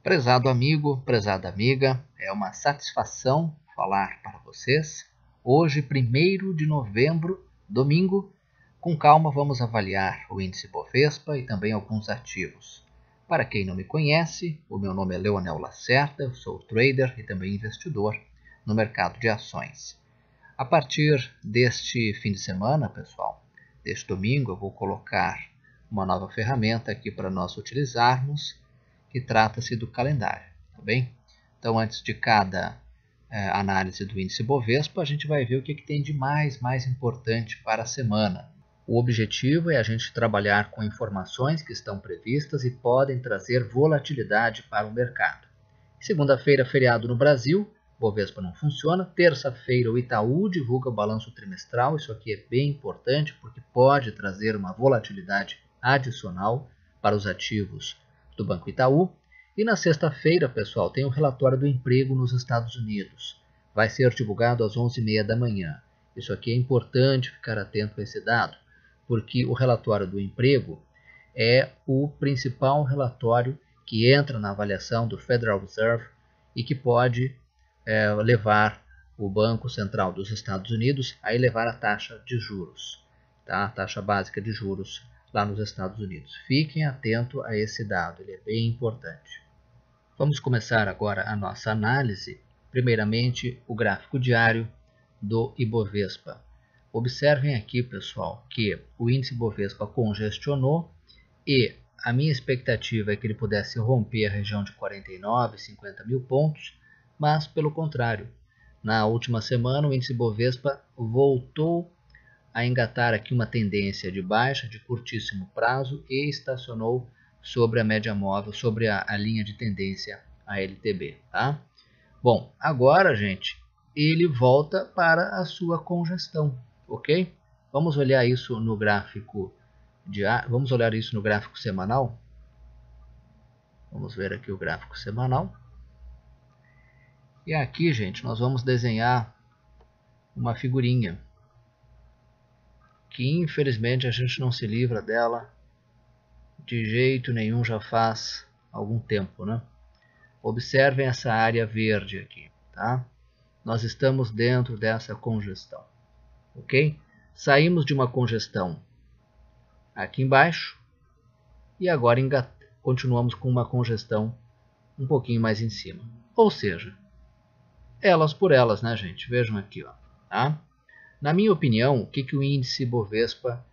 Prezado amigo, prezada amiga, é uma satisfação falar para vocês. Hoje, 1º de novembro, domingo, com calma vamos avaliar o índice Bovespa e também alguns ativos. Para quem não me conhece, o meu nome é Leonel Lacerda, eu sou trader e também investidor no mercado de ações. A partir deste fim de semana, pessoal, deste domingo, eu vou colocar uma nova ferramenta aqui para nós utilizarmos, que trata-se do calendário, tá bem? Então, antes de cada análise do índice Bovespa, a gente vai ver o que tem de mais importante para a semana. O objetivo é a gente trabalhar com informações que estão previstas e podem trazer volatilidade para o mercado. Segunda-feira, feriado no Brasil, Bovespa não funciona. Terça-feira, o Itaú divulga o balanço trimestral. Isso aqui é bem importante porque pode trazer uma volatilidade adicional para os ativos do Banco Itaú. E na sexta-feira, pessoal, tem o relatório do emprego nos Estados Unidos. Vai ser divulgado às 11h30 da manhã. Isso aqui é importante ficar atento a esse dado, porque o relatório do emprego é o principal relatório que entra na avaliação do Federal Reserve e que pode levar o Banco Central dos Estados Unidos a elevar a taxa de juros, tá? A taxa básica de juros lá nos Estados Unidos. Fiquem atentos a esse dado, ele é bem importante. Vamos começar agora a nossa análise. Primeiramente, o gráfico diário do Ibovespa. Observem aqui, pessoal, que o índice Bovespa congestionou e a minha expectativa é que ele pudesse romper a região de 49, 50 mil pontos, mas pelo contrário, na última semana o índice Bovespa voltou a engatar aqui uma tendência de baixa de curtíssimo prazo e estacionou sobre a média móvel, sobre a linha de tendência ALTB, tá? Bom, agora, gente, ele volta para a sua congestão, ok? Vamos olhar isso no gráfico Vamos olhar isso no gráfico semanal. Vamos ver aqui o gráfico semanal. E aqui, gente, nós vamos desenhar uma figurinha que infelizmente a gente não se livra dela de jeito nenhum, já faz algum tempo, né? Observem essa área verde aqui, tá? Nós estamos dentro dessa congestão, ok? Saímos de uma congestão aqui embaixo e agora continuamos com uma congestão um pouquinho mais em cima. Ou seja, elas por elas, né, gente? Vejam aqui, ó, tá? Na minha opinião, o que o índice Bovespa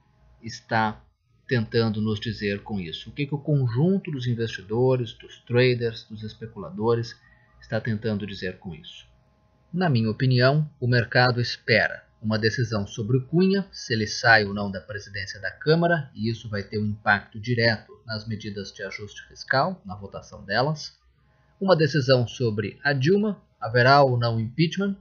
está tentando nos dizer com isso? O que o conjunto dos investidores, dos traders, dos especuladores está tentando dizer com isso? Na minha opinião, o mercado espera uma decisão sobre o Cunha, se ele sai ou não da presidência da Câmara, e isso vai ter um impacto direto nas medidas de ajuste fiscal, na votação delas. Uma decisão sobre a Dilma, haverá ou não impeachment,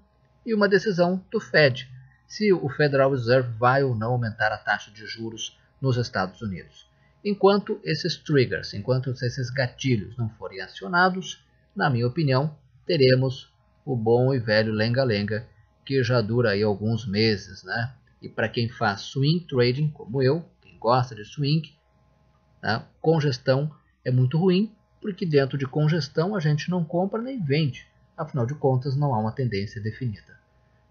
e uma decisão do Fed, se o Federal Reserve vai ou não aumentar a taxa de juros nos Estados Unidos. Enquanto esses triggers, enquanto esses gatilhos não forem acionados, na minha opinião, teremos o bom e velho lenga-lenga, que já dura aí alguns meses, né? E para quem faz swing trading, como eu, quem gosta de swing, né? Congestão é muito ruim, porque dentro de congestão a gente não compra nem vende. Afinal de contas, não há uma tendência definida.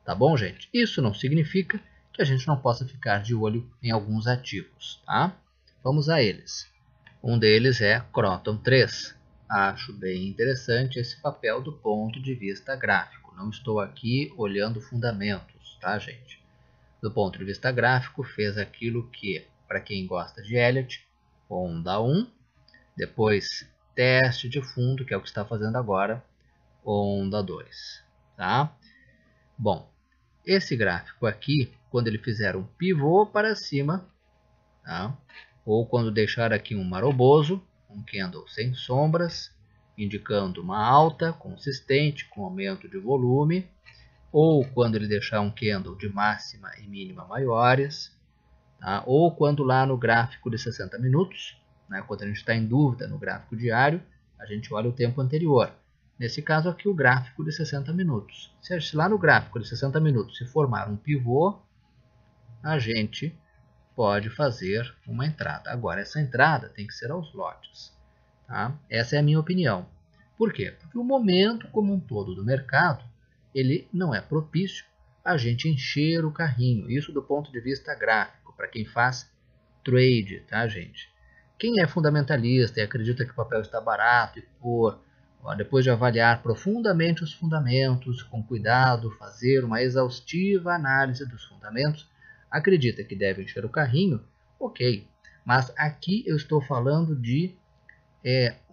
Tá bom, gente? Isso não significa que a gente não possa ficar de olho em alguns ativos, tá? Vamos a eles. Um deles é Croton 3. Acho bem interessante esse papel do ponto de vista gráfico. Não estou aqui olhando fundamentos, tá, gente? Do ponto de vista gráfico, fez aquilo que, para quem gosta de Elliott, onda 1, depois teste de fundo, que é o que está fazendo agora, onda 2, tá? Bom, esse gráfico aqui, quando ele fizer um pivô para cima, tá? Ou quando deixar aqui um maroboso, um candle sem sombras, indicando uma alta consistente com aumento de volume, ou quando ele deixar um candle de máxima e mínima maiores, tá? Ou quando lá no gráfico de 60 minutos, né? Quando a gente está em dúvida no gráfico diário, a gente olha o tempo anterior. Nesse caso aqui o gráfico de 60 minutos. Se lá no gráfico de 60 minutos se formar um pivô, a gente pode fazer uma entrada. Agora, essa entrada tem que ser aos lotes, tá? Essa é a minha opinião. Por quê? Porque o momento como um todo do mercado, ele não é propício a gente encher o carrinho. Isso do ponto de vista gráfico, para quem faz trade, tá, gente? Quem é fundamentalista e acredita que o papel está barato e depois de avaliar profundamente os fundamentos, com cuidado, fazer uma exaustiva análise dos fundamentos, acredita que deve encher o carrinho, ok. Mas aqui eu estou falando de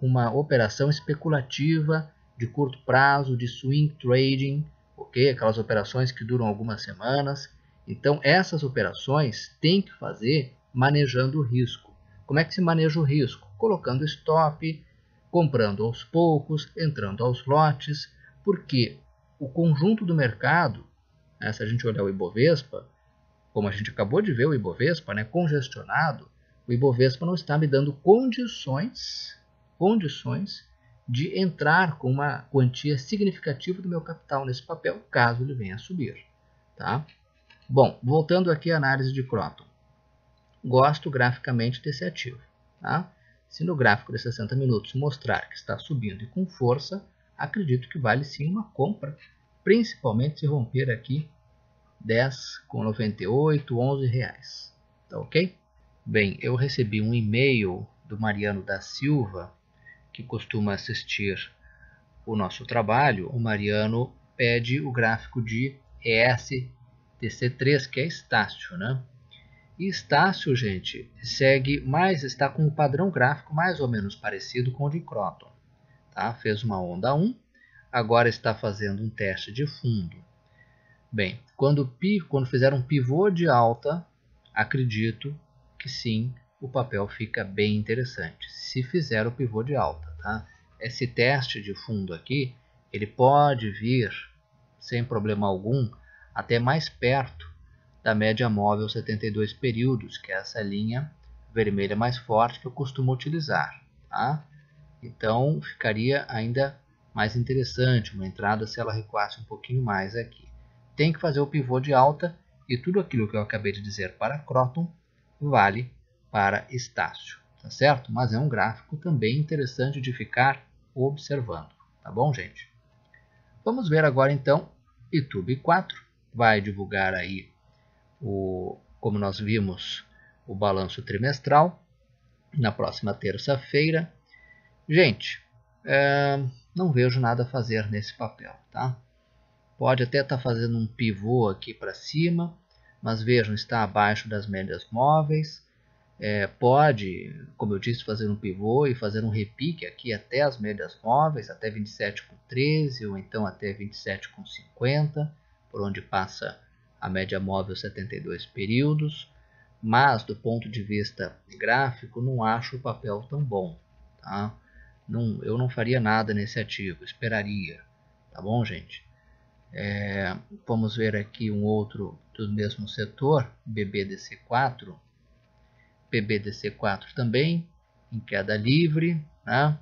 uma operação especulativa de curto prazo, de swing trading, ok? Aquelas operações que duram algumas semanas. Então, essas operações tem que fazer manejando o risco. Como é que se maneja o risco? Colocando stop, comprando aos poucos, entrando aos lotes, porque o conjunto do mercado, se a gente olhar o Ibovespa, como a gente acabou de ver o Ibovespa, congestionado, o Ibovespa não está me dando condições de entrar com uma quantia significativa do meu capital nesse papel, caso ele venha a subir. Tá? Bom, voltando aqui à análise de Croton. Gosto graficamente desse ativo. Tá? Se no gráfico de 60 minutos mostrar que está subindo e com força, acredito que vale sim uma compra, principalmente se romper aqui 10,98, 11 reais. Tá ok? Bem, eu recebi um e-mail do Mariano da Silva, que costuma assistir o nosso trabalho. O Mariano pede o gráfico de ESTC3, que é Estácio, né? E Estácio, gente, está com um padrão gráfico mais ou menos parecido com o de Croton. Tá? Fez uma onda 1, agora está fazendo um teste de fundo. Bem, quando fizer um pivô de alta, acredito que sim, o papel fica bem interessante, se fizer o pivô de alta. Tá? Esse teste de fundo aqui, ele pode vir, sem problema algum, até mais perto da média móvel 72 períodos, que é essa linha vermelha mais forte que eu costumo utilizar. Tá? Então, ficaria ainda mais interessante uma entrada se ela recuasse um pouquinho mais aqui. Tem que fazer o pivô de alta e tudo aquilo que eu acabei de dizer para Croton vale para Estácio, tá certo? Mas é um gráfico também interessante de ficar observando, tá bom, gente? Vamos ver agora então, YouTube 4 vai divulgar aí como nós vimos, o balanço trimestral na próxima terça-feira. Gente, não vejo nada a fazer nesse papel, tá? Pode até estar fazendo um pivô aqui para cima, mas vejam, está abaixo das médias móveis. Pode, como eu disse, fazer um pivô e fazer um repique aqui até as médias móveis, até 27,13 ou então até 27,50, por onde passa a média móvel 72 períodos. Mas do ponto de vista gráfico, não acho o papel tão bom. Tá? Eu não faria nada nesse ativo, esperaria. Tá bom, gente? Vamos ver aqui um outro do mesmo setor, BBDC4. BBDC4 também, em queda livre, né?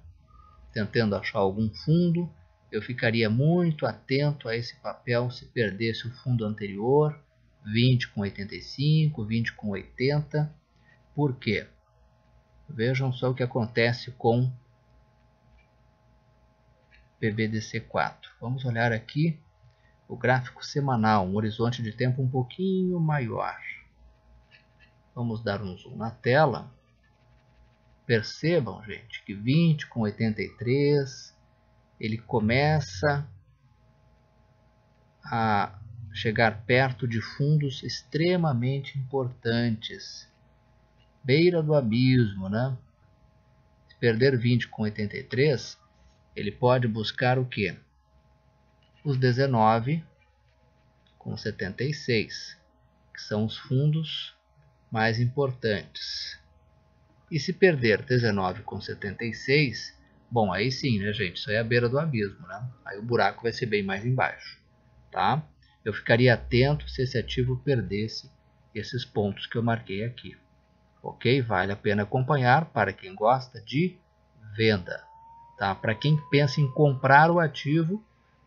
Tentando achar algum fundo. Eu ficaria muito atento a esse papel se perdesse o fundo anterior, 20,85, 20,80. Por quê? Vejam só o que acontece com BBDC4. Vamos olhar aqui o gráfico semanal, um horizonte de tempo um pouquinho maior. Vamos dar um zoom na tela. Percebam, gente, que 20,83 ele começa a chegar perto de fundos extremamente importantes. Beira do abismo, né? Se perder 20,83, ele pode buscar o quê? Os 19,76, que são os fundos mais importantes. E se perder 19,76, bom, aí sim, né, gente? Isso aí é a beira do abismo, né? Aí o buraco vai ser bem mais embaixo, tá? Eu ficaria atento se esse ativo perdesse esses pontos que eu marquei aqui. Ok? Vale a pena acompanhar para quem gosta de venda, tá? Para quem pensa em comprar o ativo,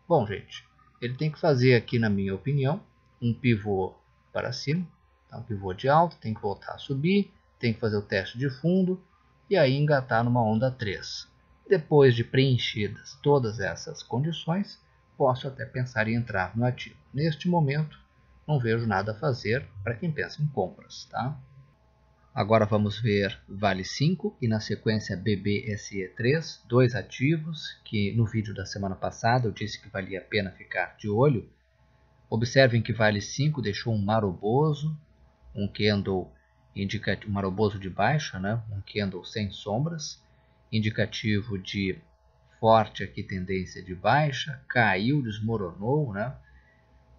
bom, gente, ele tem que fazer aqui, na minha opinião, um pivô para cima, tá? Um pivô de alta, tem que voltar a subir, tem que fazer o teste de fundo e aí engatar numa onda 3. Depois de preenchidas todas essas condições, posso até pensar em entrar no ativo. Neste momento, não vejo nada a fazer para quem pensa em compras, tá? Agora vamos ver Vale 5 e na sequência BBSE3, dois ativos que no vídeo da semana passada eu disse que valia a pena ficar de olho. Observem que Vale 5 deixou um maroboso, um candle indicativo, um maroboso de baixa, né? Um candle sem sombras, indicativo de forte aqui tendência de baixa, caiu, desmoronou, né?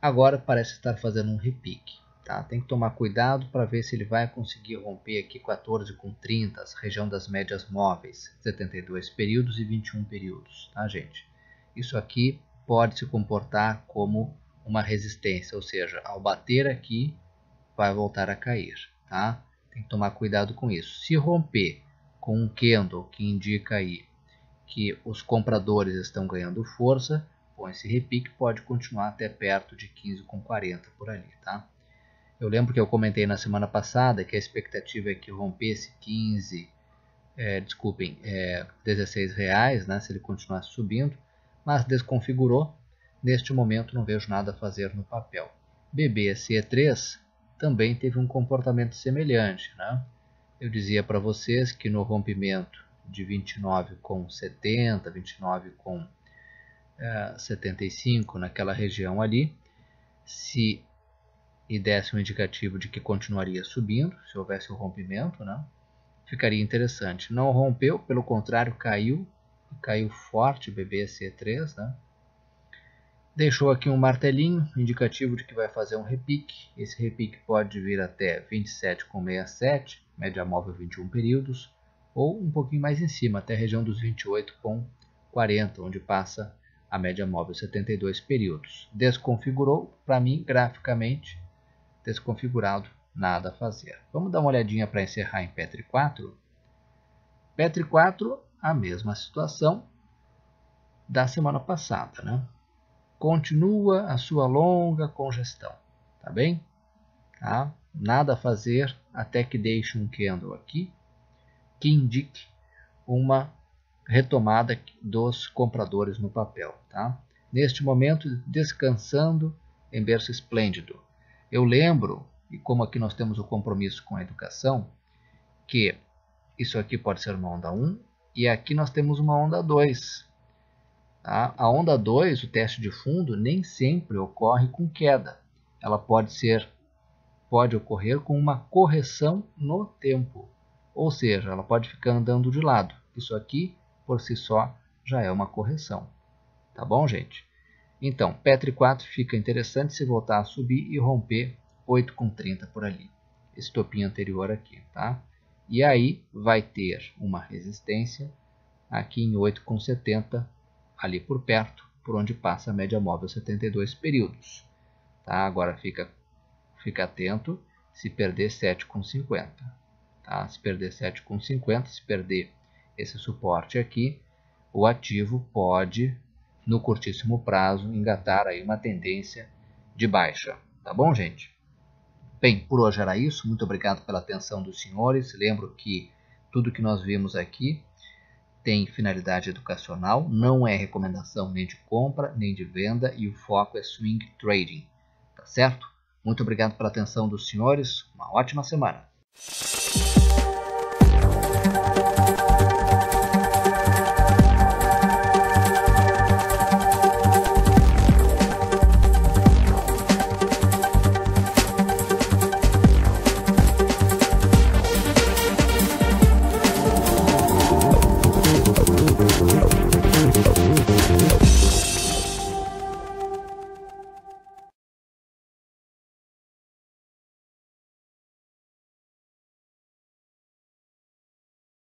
Agora parece estar fazendo um repique. Tá? Tem que tomar cuidado para ver se ele vai conseguir romper aqui 14,30, a região das médias móveis, 72 períodos e 21 períodos, tá, gente? Isso aqui pode se comportar como uma resistência, ou seja, ao bater aqui, vai voltar a cair, tá? Tem que tomar cuidado com isso. Se romper com um candle que indica aí que os compradores estão ganhando força, bom, esse repique pode continuar até perto de 15,40 por ali, tá? Eu lembro que eu comentei na semana passada que a expectativa é que rompesse 16 reais, né, se ele continuasse subindo, mas desconfigurou. Neste momento não vejo nada a fazer no papel. BBSE3 também teve um comportamento semelhante, né? Eu dizia para vocês que no rompimento de 29,70, 29,75 naquela região ali, se e desse um indicativo de que continuaria subindo, se houvesse o rompimento, né? Ficaria interessante. Não rompeu, pelo contrário, caiu forte BBSE3, né? Deixou aqui um martelinho, indicativo de que vai fazer um repique. Esse repique pode vir até 27,67, média móvel 21 períodos, ou um pouquinho mais em cima, até a região dos 28,40, onde passa a média móvel 72 períodos. Desconfigurou, para mim, graficamente, desconfigurado, nada a fazer. Vamos dar uma olhadinha para encerrar em Petri 4. Petri 4, a mesma situação da semana passada, né? Continua a sua longa congestão, tá bem? Tá? Nada a fazer até que deixe um candle aqui que indique uma retomada dos compradores no papel, tá? Neste momento, descansando em berço esplêndido. Eu lembro, e como aqui nós temos o compromisso com a educação, que isso aqui pode ser uma onda 1 e aqui nós temos uma onda 2. Tá? A onda 2, o teste de fundo, nem sempre ocorre com queda. Ela pode ocorrer com uma correção no tempo. Ou seja, ela pode ficar andando de lado. Isso aqui, por si só, já é uma correção. Tá bom, gente? Então, Petri 4 fica interessante se voltar a subir e romper 8,30 por ali. Esse topinho anterior aqui, tá? E aí vai ter uma resistência aqui em 8,70, ali por perto, por onde passa a média móvel 72 períodos. Tá? Agora fica atento se perder 7,50. Tá? Se perder 7,50, se perder esse suporte aqui, o ativo pode, no curtíssimo prazo, engatar aí uma tendência de baixa. Tá bom, gente? Bem, por hoje era isso. Muito obrigado pela atenção dos senhores. Lembro que tudo que nós vimos aqui tem finalidade educacional, não é recomendação nem de compra, nem de venda, e o foco é swing trading. Tá certo? Muito obrigado pela atenção dos senhores. Uma ótima semana.